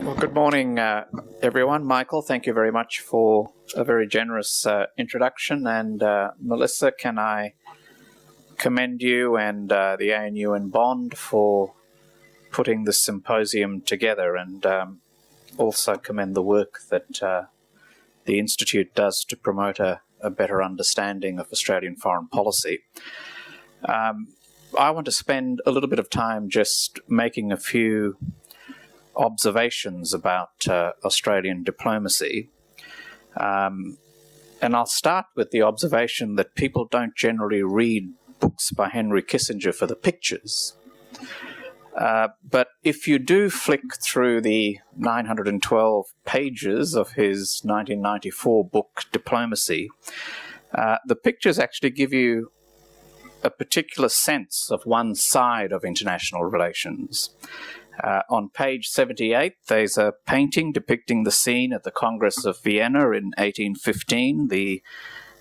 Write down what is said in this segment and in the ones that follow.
Well, good morning, everyone. Michael, thank you very much for a very generous introduction. And Melissa, can I commend you and the ANU and Bond for putting this symposium together, and also commend the work that the Institute does to promote a better understanding of Australian foreign policy. I want to spend a little bit of time just making a few observations about Australian diplomacy. And I'll start with the observation that people don't generally read books by Henry Kissinger for the pictures. But if you do flick through the 912 pages of his 1994 book, Diplomacy, the pictures actually give you a particular sense of one side of international relations. On page 78, there's a painting depicting the scene at the Congress of Vienna in 1815, the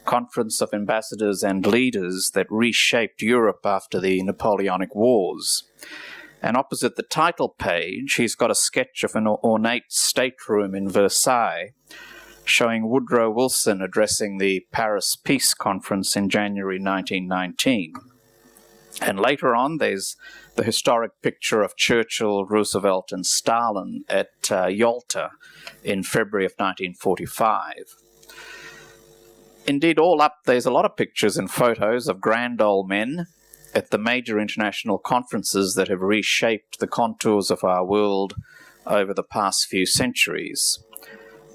conference of ambassadors and leaders that reshaped Europe after the Napoleonic Wars. And opposite the title page, he's got a sketch of an ornate stateroom in Versailles, showing Woodrow Wilson addressing the Paris Peace Conference in January 1919. And later on, there's the historic picture of Churchill, Roosevelt, and Stalin at Yalta in February of 1945. Indeed, all up, there's a lot of pictures and photos of grand old men at the major international conferences that have reshaped the contours of our world over the past few centuries.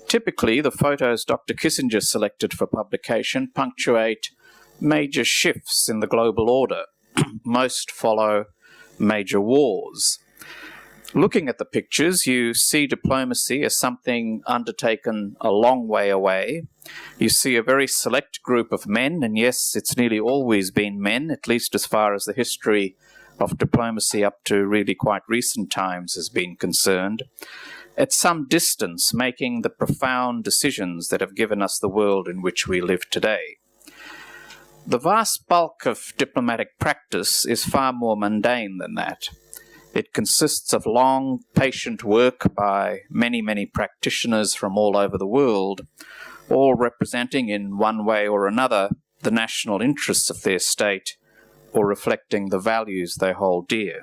Typically, the photos Dr. Kissinger selected for publication punctuate major shifts in the global order. Most follow major wars. Looking at the pictures, you see diplomacy as something undertaken a long way away. You see a very select group of men, and yes, it's nearly always been men, at least as far as the history of diplomacy up to really quite recent times has been concerned, at some distance making the profound decisions that have given us the world in which we live today. The vast bulk of diplomatic practice is far more mundane than that. It consists of long, patient work by many, many practitioners from all over the world, all representing in one way or another the national interests of their state or reflecting the values they hold dear.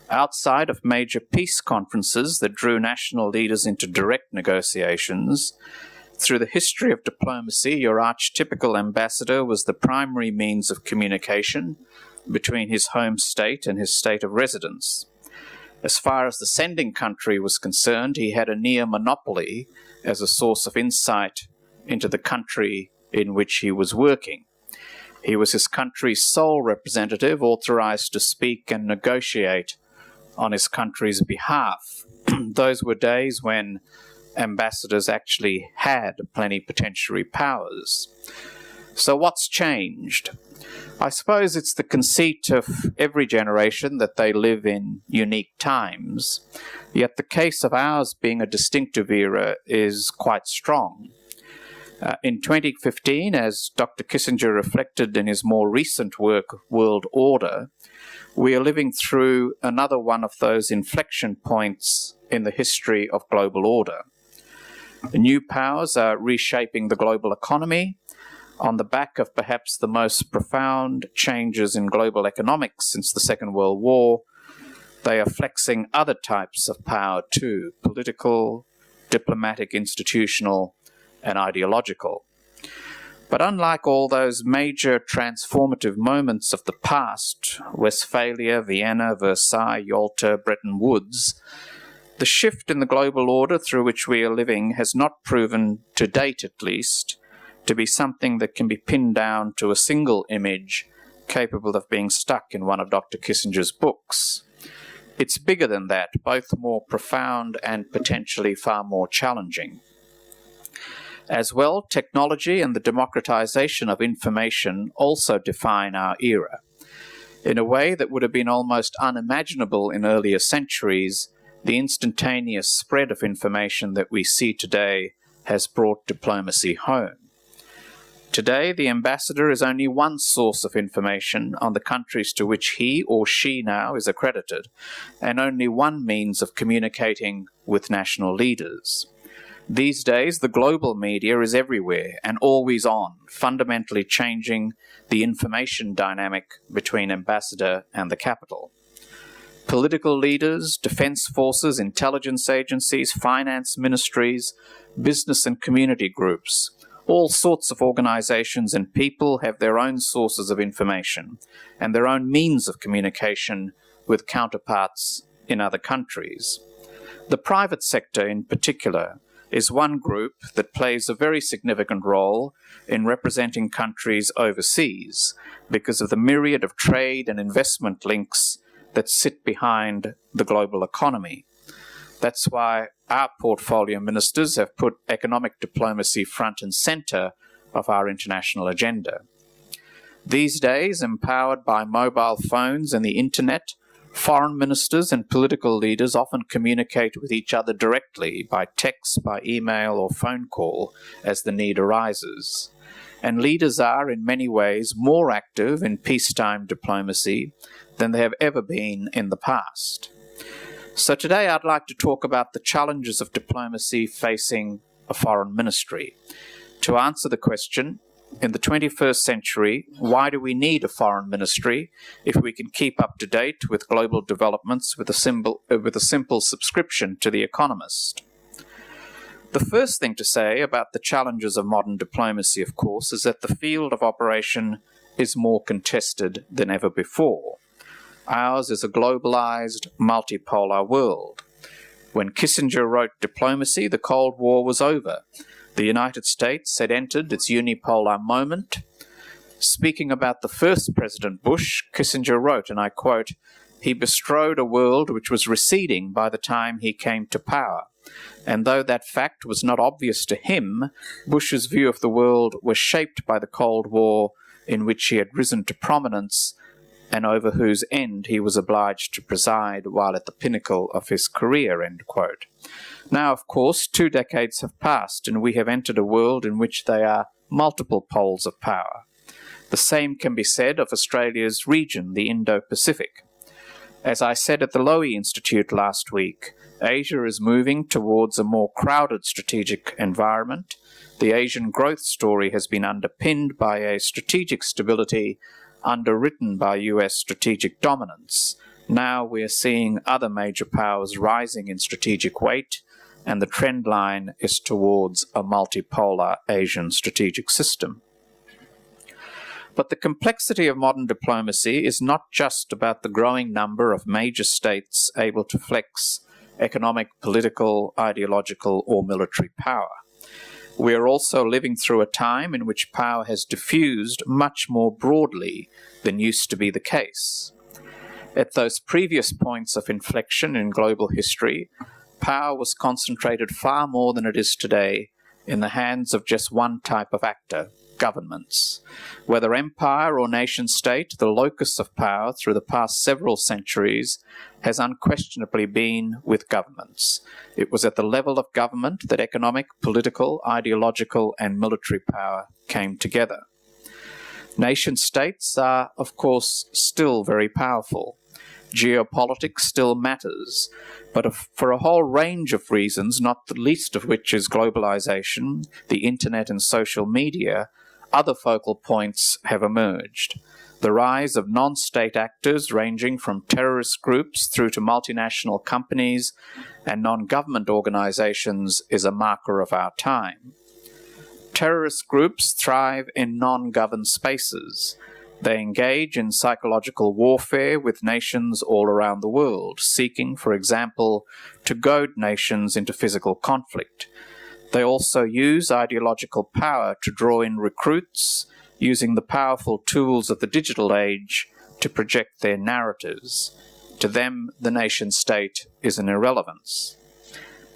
Outside of major peace conferences that drew national leaders into direct negotiations, through the history of diplomacy, your archetypical ambassador was the primary means of communication between his home state and his state of residence. As far as the sending country was concerned, he had a near monopoly as a source of insight into the country in which he was working. He was his country's sole representative, authorized to speak and negotiate on his country's behalf. Those were days when ambassadors actually had plenipotentiary powers. So what's changed? I suppose it's the conceit of every generation that they live in unique times, yet the case of ours being a distinctive era is quite strong. In 2015, as Dr. Kissinger reflected in his more recent work, World Order, we are living through another one of those inflection points in the history of global order. The new powers are reshaping the global economy on the back of perhaps the most profound changes in global economics since the Second World War. They are flexing other types of power too, political, diplomatic, institutional, and ideological. But unlike all those major transformative moments of the past, Westphalia, Vienna, Versailles, Yalta, Bretton Woods, the shift in the global order through which we are living has not proven, to date at least, to be something that can be pinned down to a single image capable of being stuck in one of Dr. Kissinger's books. It's bigger than that, both more profound and potentially far more challenging. As well, technology and the democratization of information also define our era. In a way that would have been almost unimaginable in earlier centuries, the instantaneous spread of information that we see today has brought diplomacy home. Today, the ambassador is only one source of information on the countries to which he or she now is accredited, and only one means of communicating with national leaders. These days, the global media is everywhere and always on, fundamentally changing the information dynamic between ambassador and the capital. Political leaders, defense forces, intelligence agencies, finance ministries, business and community groups, all sorts of organizations and people have their own sources of information and their own means of communication with counterparts in other countries. The private sector in particular is one group that plays a very significant role in representing countries overseas because of the myriad of trade and investment links that sit behind the global economy. That's why our portfolio ministers have put economic diplomacy front and center of our international agenda. These days, empowered by mobile phones and the internet, foreign ministers and political leaders often communicate with each other directly by text, by email, or phone call as the need arises. And leaders are, in many ways, more active in peacetime diplomacy than they have ever been in the past. So today I'd like to talk about the challenges of diplomacy facing a foreign ministry. To answer the question, in the 21st century, why do we need a foreign ministry if we can keep up to date with global developments with a simple subscription to The Economist? The first thing to say about the challenges of modern diplomacy, of course, is that the field of operation is more contested than ever before. Ours is a globalized, multipolar world. When Kissinger wrote Diplomacy, the Cold War was over. The United States had entered its unipolar moment. Speaking about the first President Bush, Kissinger wrote, and I quote, "He bestrode a world which was receding by the time he came to power. And though that fact was not obvious to him, Bush's view of the world was shaped by the Cold War in which he had risen to prominence and over whose end he was obliged to preside while at the pinnacle of his career," end quote. Now, of course, 2 decades have passed and we have entered a world in which there are multiple poles of power. The same can be said of Australia's region, the Indo-Pacific. As I said at the Lowy Institute last week, Asia is moving towards a more crowded strategic environment. The Asian growth story has been underpinned by a strategic stability underwritten by US strategic dominance. Now we are seeing other major powers rising in strategic weight, and the trend line is towards a multipolar Asian strategic system. But the complexity of modern diplomacy is not just about the growing number of major states able to flex economic, political, ideological, or military power. We are also living through a time in which power has diffused much more broadly than used to be the case. At those previous points of inflection in global history, power was concentrated far more than it is today in the hands of just one type of actor, governments. Whether empire or nation-state, the locus of power through the past several centuries has unquestionably been with governments. It was at the level of government that economic, political, ideological, and military power came together. Nation-states are, of course, still very powerful. Geopolitics still matters, but for a whole range of reasons, not the least of which is globalization, the internet and social media, other focal points have emerged. The rise of non-state actors ranging from terrorist groups through to multinational companies and non-government organizations is a marker of our time. Terrorist groups thrive in non-governed spaces. They engage in psychological warfare with nations all around the world, seeking, for example, to goad nations into physical conflict. They also use ideological power to draw in recruits, using the powerful tools of the digital age to project their narratives. To them, the nation-state is an irrelevance.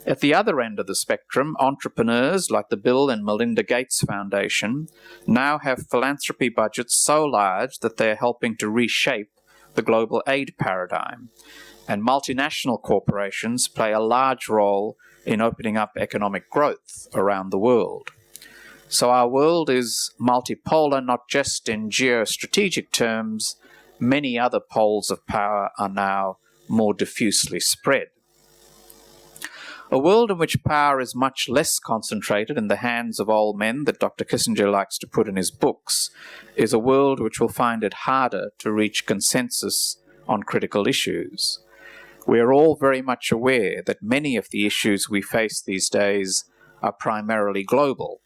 At the other end of the spectrum, entrepreneurs like the Bill and Melinda Gates Foundation now have philanthropy budgets so large that they are helping to reshape the global aid paradigm. And multinational corporations play a large role in opening up economic growth around the world. So our world is multipolar, not just in geostrategic terms. Many other poles of power are now more diffusely spread. A world in which power is much less concentrated in the hands of old men that Dr. Kissinger likes to put in his books is a world which will find it harder to reach consensus on critical issues. We are all very much aware that many of the issues we face these days are primarily global,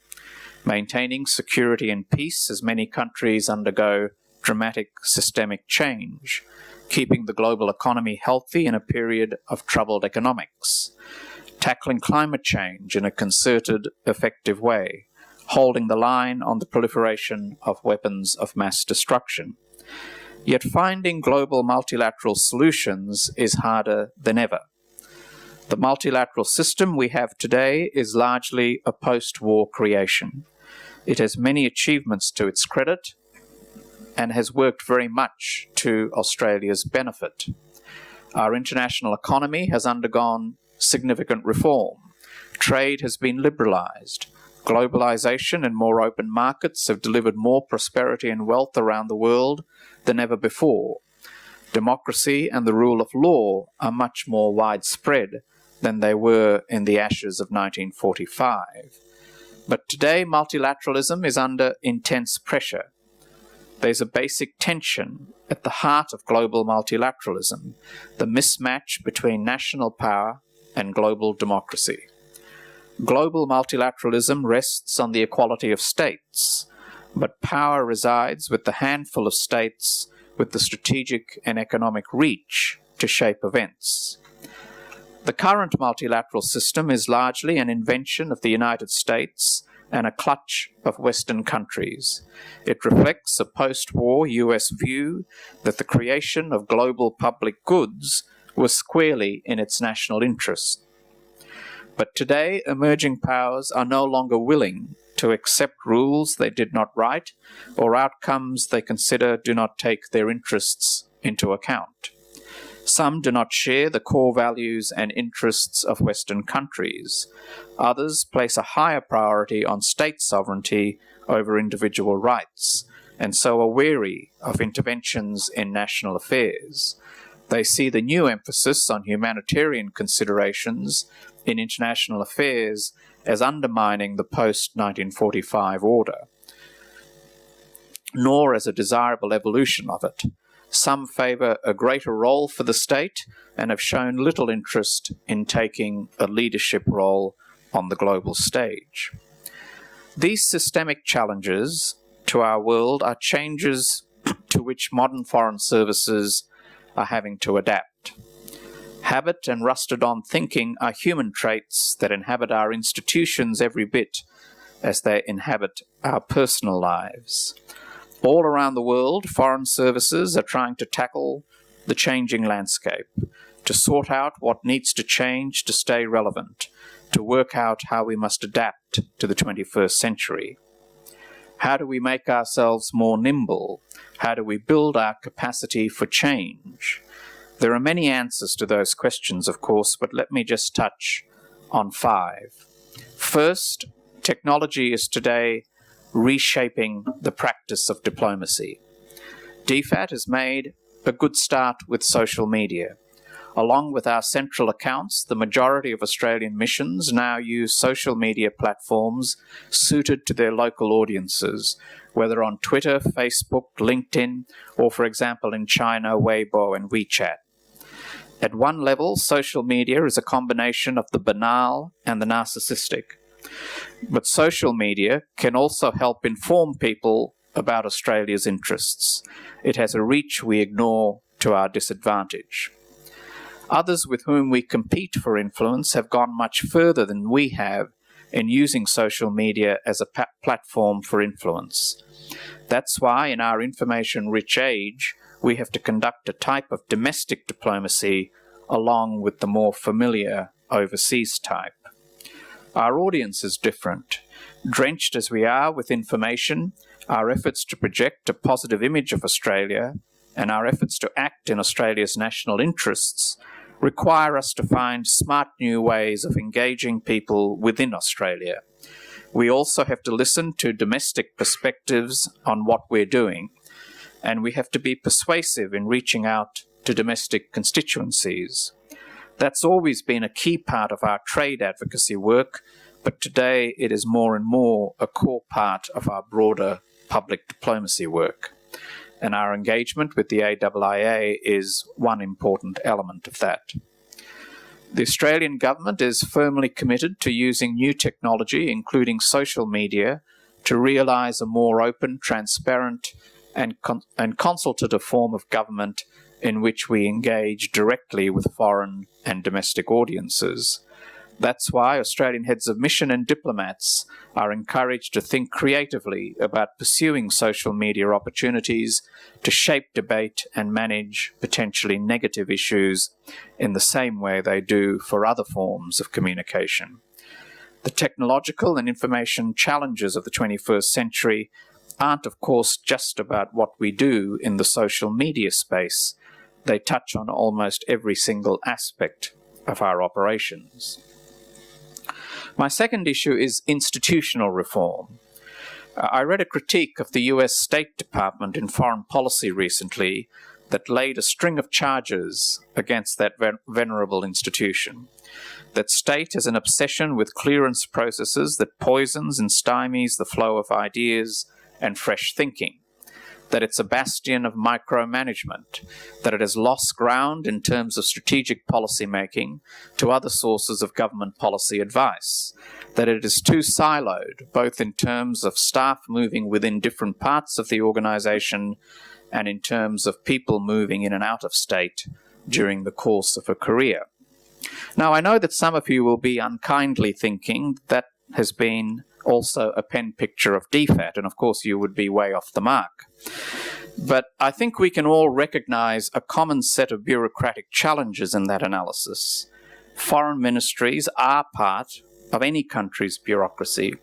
maintaining security and peace as many countries undergo dramatic systemic change, keeping the global economy healthy in a period of troubled economics, tackling climate change in a concerted, effective way, holding the line on the proliferation of weapons of mass destruction. Yet finding global multilateral solutions is harder than ever. The multilateral system we have today is largely a post-war creation. It has many achievements to its credit and has worked very much to Australia's benefit. Our international economy has undergone significant reform. Trade has been liberalised. Globalisation and more open markets have delivered more prosperity and wealth around the world than ever before. Democracy and the rule of law are much more widespread than they were in the ashes of 1945. But today, multilateralism is under intense pressure. There's a basic tension at the heart of global multilateralism, the mismatch between national power and global democracy. Global multilateralism rests on the equality of states, but power resides with the handful of states with the strategic and economic reach to shape events. The current multilateral system is largely an invention of the United States and a clutch of Western countries. It reflects a post-war US view that the creation of global public goods was squarely in its national interest. But today, emerging powers are no longer willing to accept rules they did not write or outcomes they consider do not take their interests into account. Some do not share the core values and interests of Western countries. Others place a higher priority on state sovereignty over individual rights, and so are wary of interventions in national affairs. They see the new emphasis on humanitarian considerations in international affairs as undermining the post-1945 order, nor as a desirable evolution of it. Some favour a greater role for the state and have shown little interest in taking a leadership role on the global stage. These systemic challenges to our world are changes to which modern foreign services are having to adapt. Habit and rusted-on thinking are human traits that inhabit our institutions every bit as they inhabit our personal lives. All around the world, foreign services are trying to tackle the changing landscape, to sort out what needs to change to stay relevant, to work out how we must adapt to the 21st century. How do we make ourselves more nimble? How do we build our capacity for change? There are many answers to those questions, of course, but let me just touch on 5. First, technology is today reshaping the practice of diplomacy. DFAT has made a good start with social media. Along with our central accounts, the majority of Australian missions now use social media platforms suited to their local audiences, whether on Twitter, Facebook, LinkedIn, or, for example, in China, Weibo and WeChat. At one level, social media is a combination of the banal and the narcissistic. But social media can also help inform people about Australia's interests. It has a reach we ignore to our disadvantage. Others with whom we compete for influence have gone much further than we have in using social media as a platform for influence. That's why in our information-rich age, we have to conduct a type of domestic diplomacy along with the more familiar overseas type. Our audience is different. Drenched as we are with information, our efforts to project a positive image of Australia and our efforts to act in Australia's national interests require us to find smart new ways of engaging people within Australia. We also have to listen to domestic perspectives on what we're doing, and we have to be persuasive in reaching out to domestic constituencies. That's always been a key part of our trade advocacy work, but today it is more and more a core part of our broader public diplomacy work. And our engagement with the AIIA is one important element of that. The Australian government is firmly committed to using new technology, including social media, to realise a more open, transparent and consultative form of government in which we engage directly with foreign and domestic audiences. That's why Australian heads of mission and diplomats are encouraged to think creatively about pursuing social media opportunities to shape debate and manage potentially negative issues in the same way they do for other forms of communication. The technological and information challenges of the 21st century aren't, of course, just about what we do in the social media space. They touch on almost every single aspect of our operations. My second issue is institutional reform. I read a critique of the US State Department in foreign policy recently that laid a string of charges against that venerable institution. That state has an obsession with clearance processes that poisons and stymies the flow of ideas and fresh thinking. That it's a bastion of micromanagement, that it has lost ground in terms of strategic policy making to other sources of government policy advice, that it is too siloed, both in terms of staff moving within different parts of the organisation and in terms of people moving in and out of state during the course of a career. Now, I know that some of you will be unkindly thinking that has been also a pen picture of DFAT, and of course you would be way off the mark. But I think we can all recognise a common set of bureaucratic challenges in that analysis. Foreign ministries are part of any country's bureaucracy,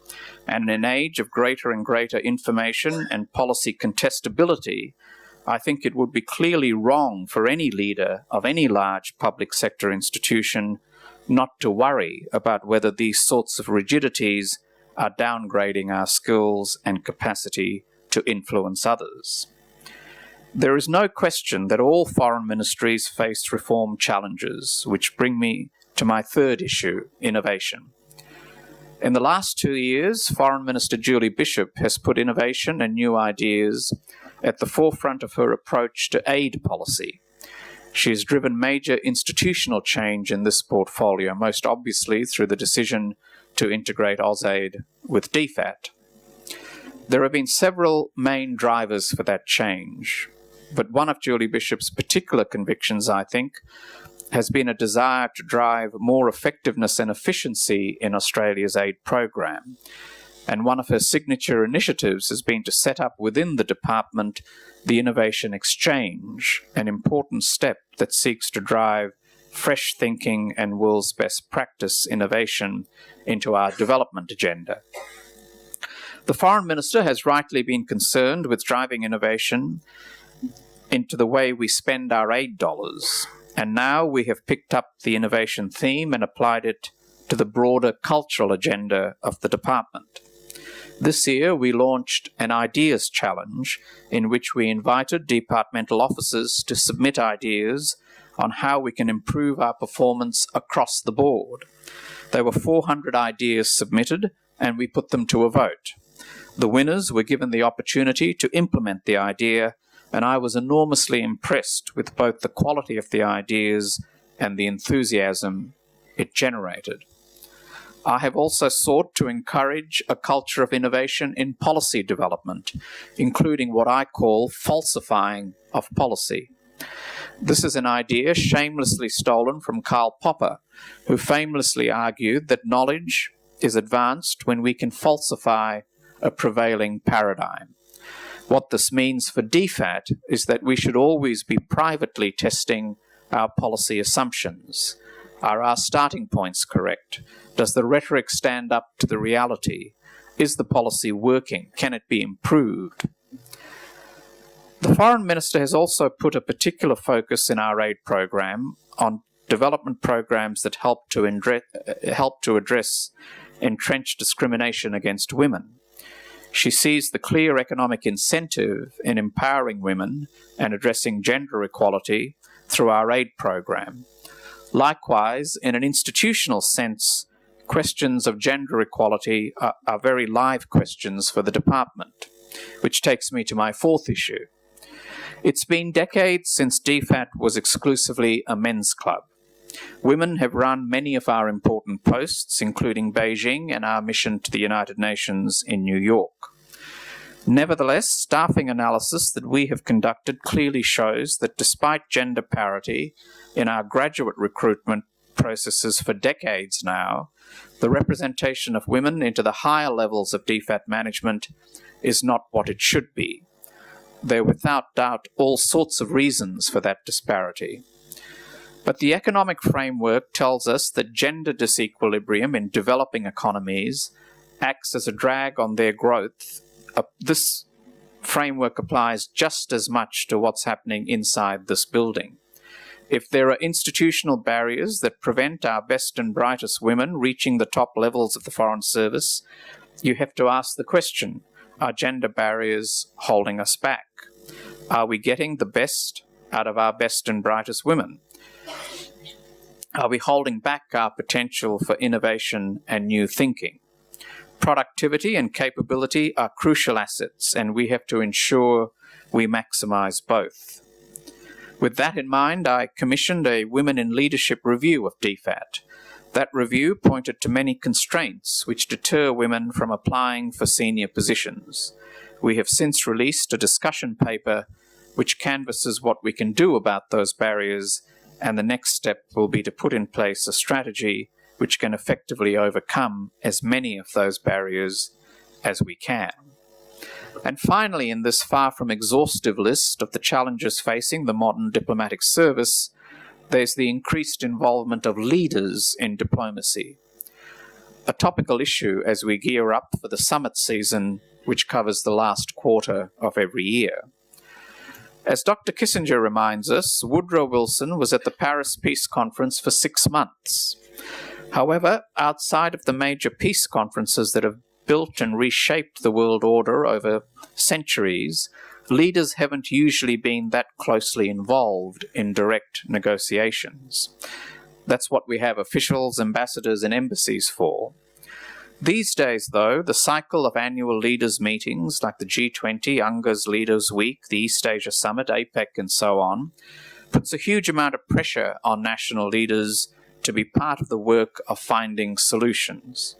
and in an age of greater and greater information and policy contestability, I think it would be clearly wrong for any leader of any large public sector institution not to worry about whether these sorts of rigidities are downgrading our skills and capacity to influence others. There is no question that all foreign ministries face reform challenges, which bring me to my third issue, innovation. In the last 2 years, Foreign Minister Julie Bishop has put innovation and new ideas at the forefront of her approach to aid policy. She has driven major institutional change in this portfolio, most obviously through the decision to integrate AusAid with DFAT. There have been several main drivers for that change, but one of Julie Bishop's particular convictions, I think, has been a desire to drive more effectiveness and efficiency in Australia's aid program. And one of her signature initiatives has been to set up within the department the Innovation Exchange, an important step that seeks to drive fresh thinking and world's best practice innovation into our development agenda. The Foreign Minister has rightly been concerned with driving innovation into the way we spend our aid dollars, and now we have picked up the innovation theme and applied it to the broader cultural agenda of the department. This year, we launched an Ideas Challenge in which we invited departmental officers to submit ideas on how we can improve our performance across the board. There were 400 ideas submitted, and we put them to a vote. The winners were given the opportunity to implement the idea, and I was enormously impressed with both the quality of the ideas and the enthusiasm it generated. I have also sought to encourage a culture of innovation in policy development, including what I call falsifying of policy. This is an idea shamelessly stolen from Karl Popper, who famously argued that knowledge is advanced when we can falsify a prevailing paradigm. What this means for DFAT is that we should always be privately testing our policy assumptions. Are our starting points correct? Does the rhetoric stand up to the reality? Is the policy working? Can it be improved? The Foreign Minister has also put a particular focus in our aid program on development programs that help to address entrenched discrimination against women. She sees the clear economic incentive in empowering women and addressing gender equality through our aid program. Likewise, in an institutional sense, questions of gender equality are very live questions for the department, which takes me to my fourth issue. It's been decades since DFAT was exclusively a men's club. Women have run many of our important posts, including Beijing and our mission to the United Nations in New York. Nevertheless, staffing analysis that we have conducted clearly shows that despite gender parity in our graduate recruitment processes for decades now, the representation of women into the higher levels of DFAT management is not what it should be. There are without doubt all sorts of reasons for that disparity. But the economic framework tells us that gender disequilibrium in developing economies acts as a drag on their growth. This framework applies just as much to what's happening inside this building. If there are institutional barriers that prevent our best and brightest women reaching the top levels of the Foreign Service, you have to ask the question, are gender barriers holding us back? Are we getting the best out of our best and brightest women? Are we holding back our potential for innovation and new thinking? Productivity and capability are crucial assets, and we have to ensure we maximize both. With that in mind, I commissioned a Women in Leadership review of DFAT. That review pointed to many constraints which deter women from applying for senior positions. We have since released a discussion paper which canvasses what we can do about those barriers, and the next step will be to put in place a strategy which can effectively overcome as many of those barriers as we can. And finally, in this far from exhaustive list of the challenges facing the modern diplomatic service, there's the increased involvement of leaders in diplomacy, a topical issue as we gear up for the summit season, which covers the last quarter of every year. As Dr. Kissinger reminds us, Woodrow Wilson was at the Paris Peace Conference for 6 months. However, outside of the major peace conferences that have built and reshaped the world order over centuries, leaders haven't usually been that closely involved in direct negotiations. That's what we have officials, ambassadors, and embassies for. These days, though, the cycle of annual leaders' meetings like the G20, UNGA's Leaders' Week, the East Asia Summit, APEC, and so on, puts a huge amount of pressure on national leaders to be part of the work of finding solutions.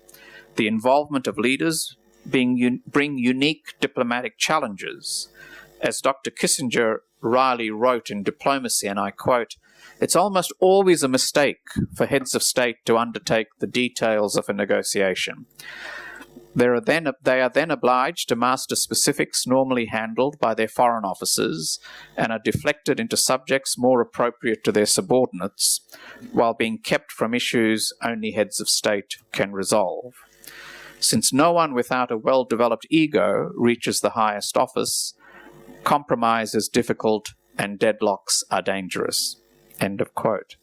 The involvement of leaders bring unique diplomatic challenges. As Dr. Kissinger wryly wrote in Diplomacy, and I quote, "It's almost always a mistake for heads of state to undertake the details of a negotiation. They are then obliged to master specifics normally handled by their foreign officers and are deflected into subjects more appropriate to their subordinates, while being kept from issues only heads of state can resolve. Since no one without a well-developed ego reaches the highest office, compromise is difficult and deadlocks are dangerous." End of quote.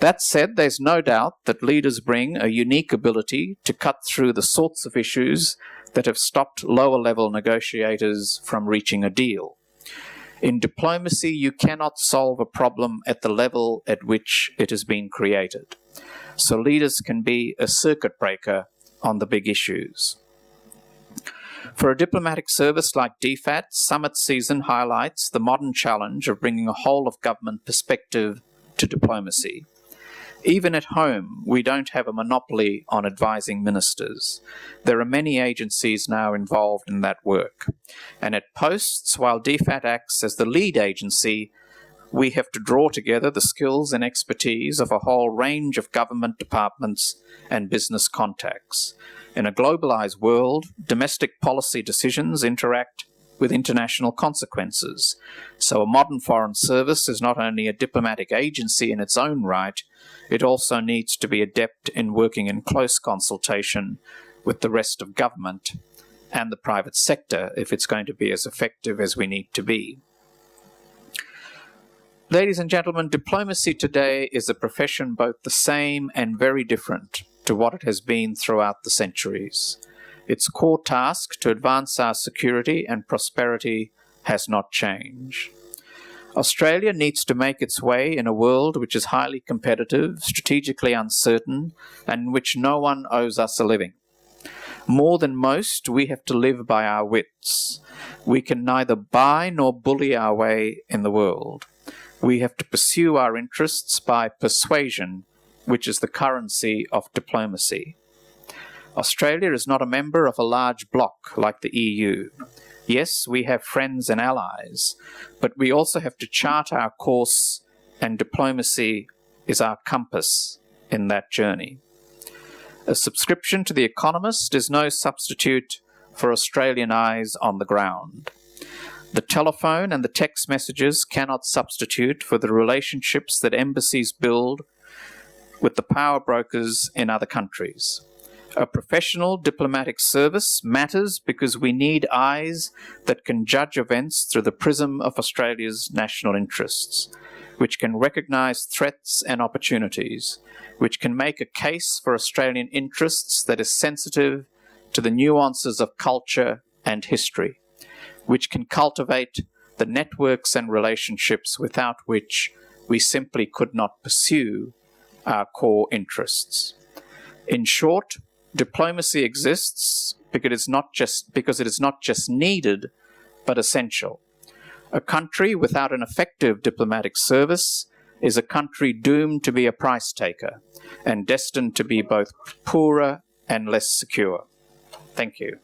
That said, there's no doubt that leaders bring a unique ability to cut through the sorts of issues that have stopped lower-level negotiators from reaching a deal. In diplomacy, you cannot solve a problem at the level at which it has been created. So leaders can be a circuit breaker on the big issues. For a diplomatic service like DFAT, summit season highlights the modern challenge of bringing a whole-of-government perspective to diplomacy. Even at home, we don't have a monopoly on advising ministers. There are many agencies now involved in that work. And at posts, while DFAT acts as the lead agency, we have to draw together the skills and expertise of a whole range of government departments and business contacts. In a globalized world, domestic policy decisions interact with international consequences. So a modern foreign service is not only a diplomatic agency in its own right, it also needs to be adept in working in close consultation with the rest of government and the private sector if it's going to be as effective as we need to be. Ladies and gentlemen, diplomacy today is a profession both the same and very different to what it has been throughout the centuries. Its core task to advance our security and prosperity has not changed. Australia needs to make its way in a world which is highly competitive, strategically uncertain, and in which no one owes us a living. More than most, we have to live by our wits. We can neither buy nor bully our way in the world. We have to pursue our interests by persuasion, which is the currency of diplomacy. Australia is not a member of a large bloc like the EU. Yes, we have friends and allies, but we also have to chart our course, and diplomacy is our compass in that journey. A subscription to The Economist is no substitute for Australian eyes on the ground. The telephone and the text messages cannot substitute for the relationships that embassies build with the power brokers in other countries. A professional diplomatic service matters because we need eyes that can judge events through the prism of Australia's national interests, which can recognise threats and opportunities, which can make a case for Australian interests that is sensitive to the nuances of culture and history, which can cultivate the networks and relationships without which we simply could not pursue our core interests. In short, diplomacy exists because it is not just needed, but essential. A country without an effective diplomatic service is a country doomed to be a price taker and destined to be both poorer and less secure. Thank you.